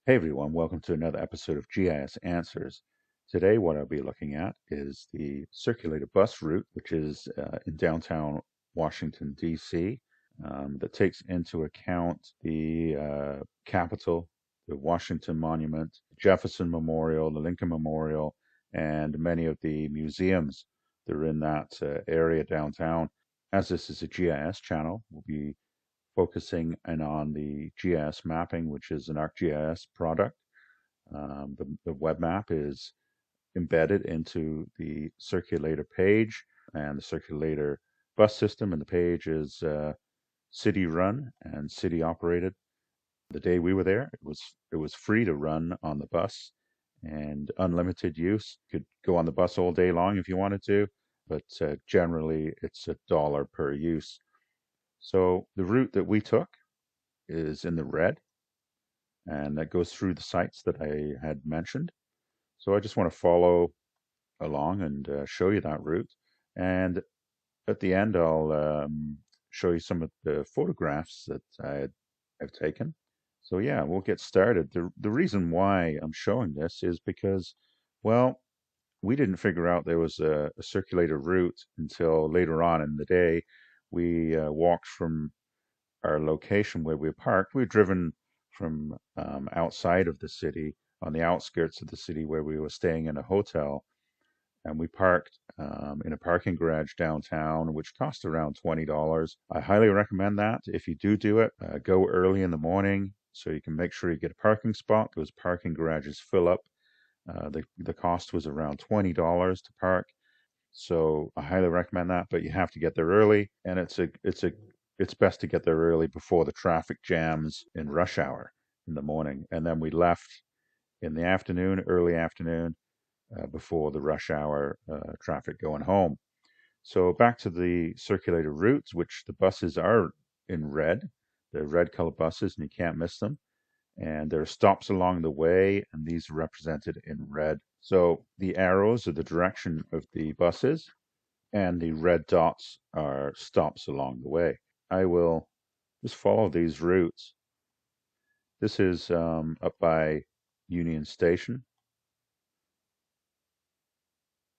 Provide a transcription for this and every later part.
Hey everyone, welcome to another episode of GIS Answers. Today, what I'll be looking at is the Circulator Bus Route, which is in downtown Washington, D.C., that takes into account the Capitol, the Washington Monument, Jefferson Memorial, the Lincoln Memorial, and many of the museums that are in that area downtown. As this is a GIS channel, we'll be focusing in on the GIS mapping, which is an ArcGIS product. The web map is embedded into the circulator page and the circulator bus system, and the page is city run and city operated. The day we were there, it was free to run on the bus and unlimited use. You could go on the bus all day long if you wanted to, but generally it's $1 per use. So the route that we took is in the red, and that goes through the sites that I had mentioned. So I just want to follow along and show you that route. And at the end, I'll show you some of the photographs that I've taken. So yeah, we'll get started. The reason why I'm showing this is because, well, we didn't figure out there was a circulator route until later on in the day. We walked from our location where we parked. We'd driven from outside of the city, on the outskirts of the city, where we were staying in a hotel, and we parked in a parking garage downtown, which cost around $20. I highly recommend that. If you do it, go early in the morning so you can make sure you get a parking spot. Those parking garages fill up. The cost was around $20 to park. So I highly recommend that, but you have to get there early, and it's best to get there early before the traffic jams in rush hour in the morning. And then we left in the afternoon, early afternoon, before the rush hour traffic going home. So back to the circulator routes, which the buses are in red. They're red color buses, and you can't miss them. And there are stops along the way, and these are represented in red. So the arrows are the direction of the buses, and the red dots are stops along the way. I will just follow these routes. This is up by Union Station,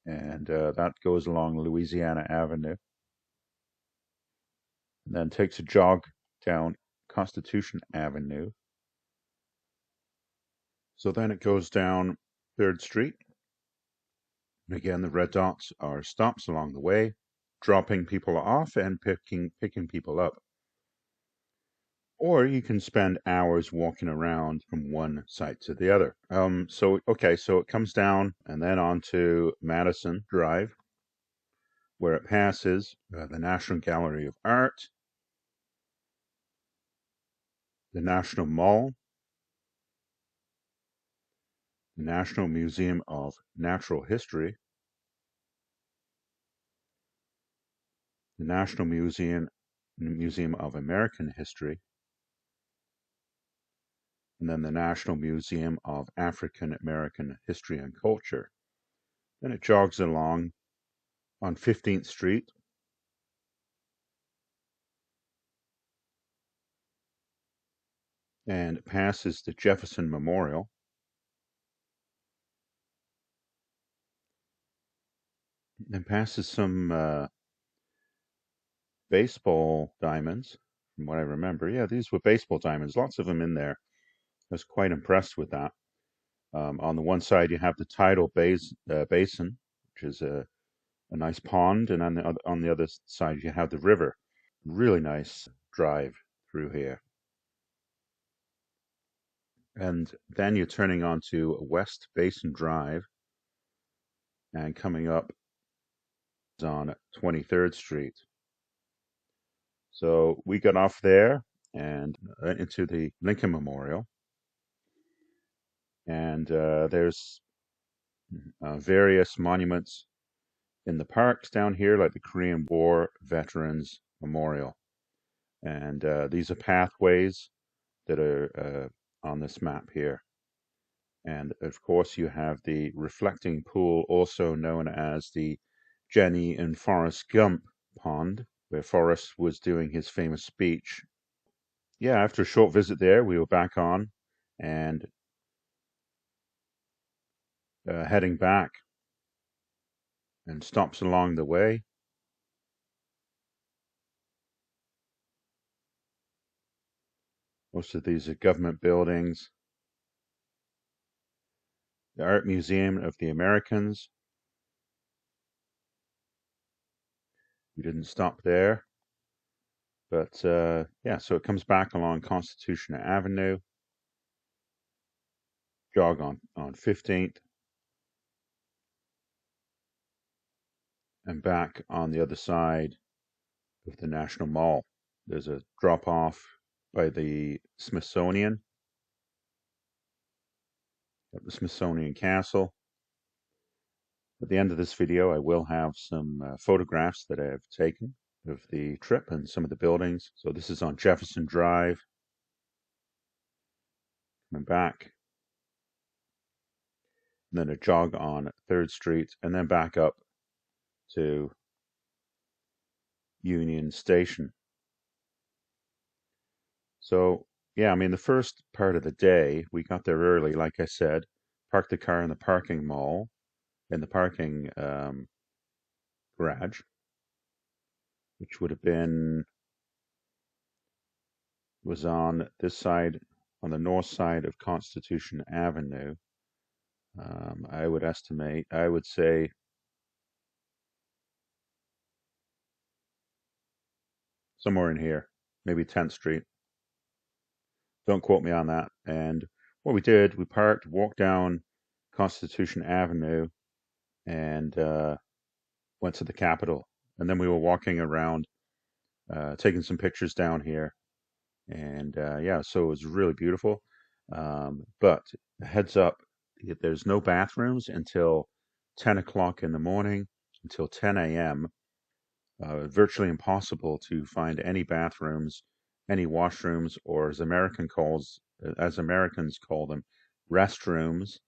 and that goes along Louisiana Avenue, and then takes a jog down Constitution Avenue. So then it goes down 3rd Street. And again, the red dots are stops along the way, dropping people off and picking people up. Or you can spend hours walking around from one site to the other. So it comes down and then onto Madison Drive, where it passes the National Gallery of Art, the National Mall, the National Museum of Natural History, the National Museum of American History, and then the National Museum of African American History and Culture. Then it jogs along on 15th Street, and passes the Jefferson Memorial, and passes some baseball diamonds, from what I remember. Yeah, these were baseball diamonds, lots of them in there. I was quite impressed with that. On the one side, you have the tidal basin, which is a nice pond, and on the other side, you have the river. Really nice drive through here. And then you're turning onto West Basin Drive and coming up on 23rd Street. So we got off there and into the Lincoln Memorial. And there's various monuments in the parks down here, like the Korean War Veterans Memorial. And these are pathways that are on this map here. And of course, you have the reflecting pool, also known as the Jenny and Forrest Gump pond, where Forrest was doing his famous speech. Yeah, after a short visit there, we were back on, and heading back and stops along the way. Most of these are government buildings. The Art Museum of the Americans. We didn't stop there. But yeah, so it comes back along Constitution Avenue, jog on 15th, and back on the other side of the National Mall. There's a drop off by the Smithsonian, at the Smithsonian Castle. At the end of this video, I will have some photographs that I have taken of the trip and some of the buildings. So this is on Jefferson Drive, coming back, and then a jog on 3rd Street, and then back up to Union Station. So, yeah, I mean, the first part of the day, we got there early, like I said, parked the car in the parking mall, in the parking garage, which would have been, was on this side, on the north side of Constitution Avenue. I would estimate, I would say somewhere in here, maybe 10th Street. Don't quote me on that. And what we did, we parked, walked down Constitution Avenue, and went to the Capitol. And then we were walking around, taking some pictures down here. And yeah, so it was really beautiful. But heads up, there's no bathrooms until 10 o'clock in the morning, until 10 a.m. Virtually impossible to find any bathrooms, any washrooms, or as Americans call them, restrooms,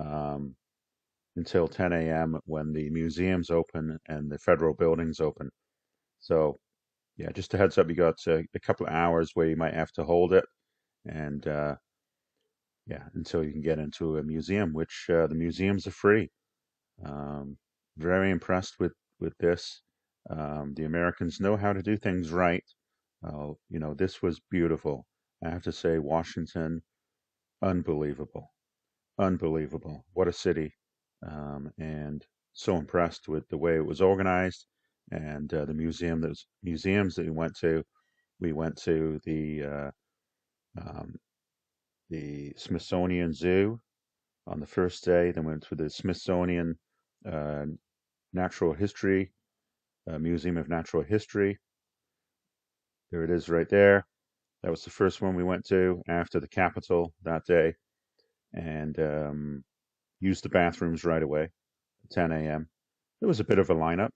um, until 10 a.m. when the museums open and the federal buildings open. So yeah, just a heads up, you got a couple of hours where you might have to hold it, and yeah, until you can get into a museum, which the museums are free. Um, Very impressed with this. The Americans know how to do things right. You know, this was beautiful. I have to say, Washington, unbelievable, unbelievable. What a city, and so impressed with the way it was organized and the museums that we went to. We went to um, the Smithsonian Zoo on the first day, then went to the Smithsonian uh, Natural History Museum of Natural History. There it is right there. That was the first one we went to after the Capitol that day, and used the bathrooms right away at 10 a.m. It was a bit of a lineup,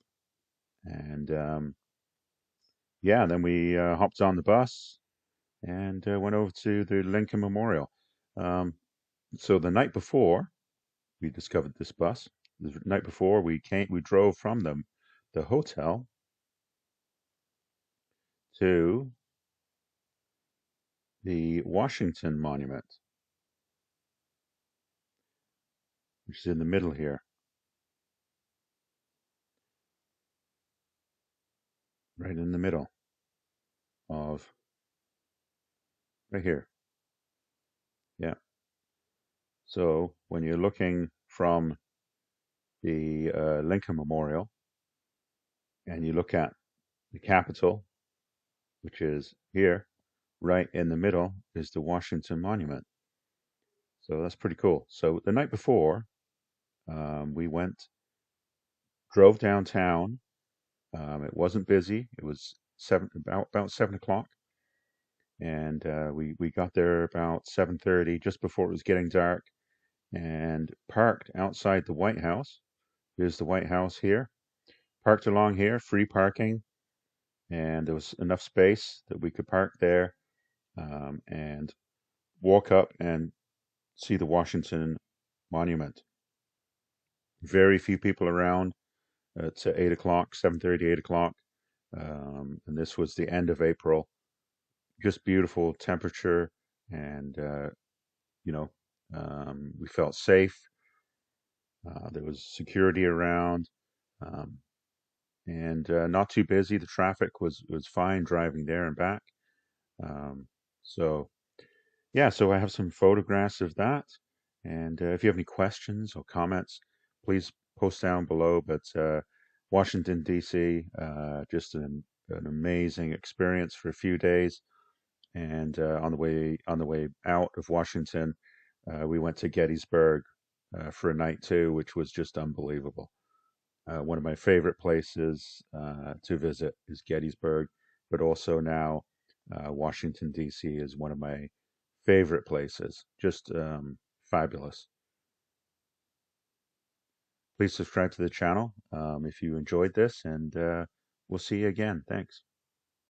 and yeah, then we hopped on the bus and went over to the Lincoln Memorial. Um, so the night before we discovered this bus, the night before we drove from the hotel to the Washington Monument, which is in the middle here, right in the middle of right here. Yeah. So when you're looking from the Lincoln Memorial and you look at the Capitol, which is here, right in the middle is the Washington Monument. So that's pretty cool. So the night before, we drove downtown. It wasn't busy. It was about 7 o'clock, and we got there about 7:30, just before it was getting dark, and parked outside the White House. Here's the White House here. Parked along here, free parking, and there was enough space that we could park there, and walk up and see the Washington Monument. Very few people around. It's 8 o'clock, 7:30, 8 o'clock, and this was the end of April. Just beautiful temperature, and you know, we felt safe. There was security around, um, and not too busy. The traffic was fine driving there and back. Um, so yeah, so I have some photographs of that. And if you have any questions or comments, please post down below. But Washington, D.C., just an amazing experience for a few days. And on the way out of Washington, we went to Gettysburg for a night too, which was just unbelievable. One of my favorite places to visit is Gettysburg, but also now Washington, D.C. is one of my favorite places. Just fabulous. Please subscribe to the channel if you enjoyed this, and we'll see you again. Thanks.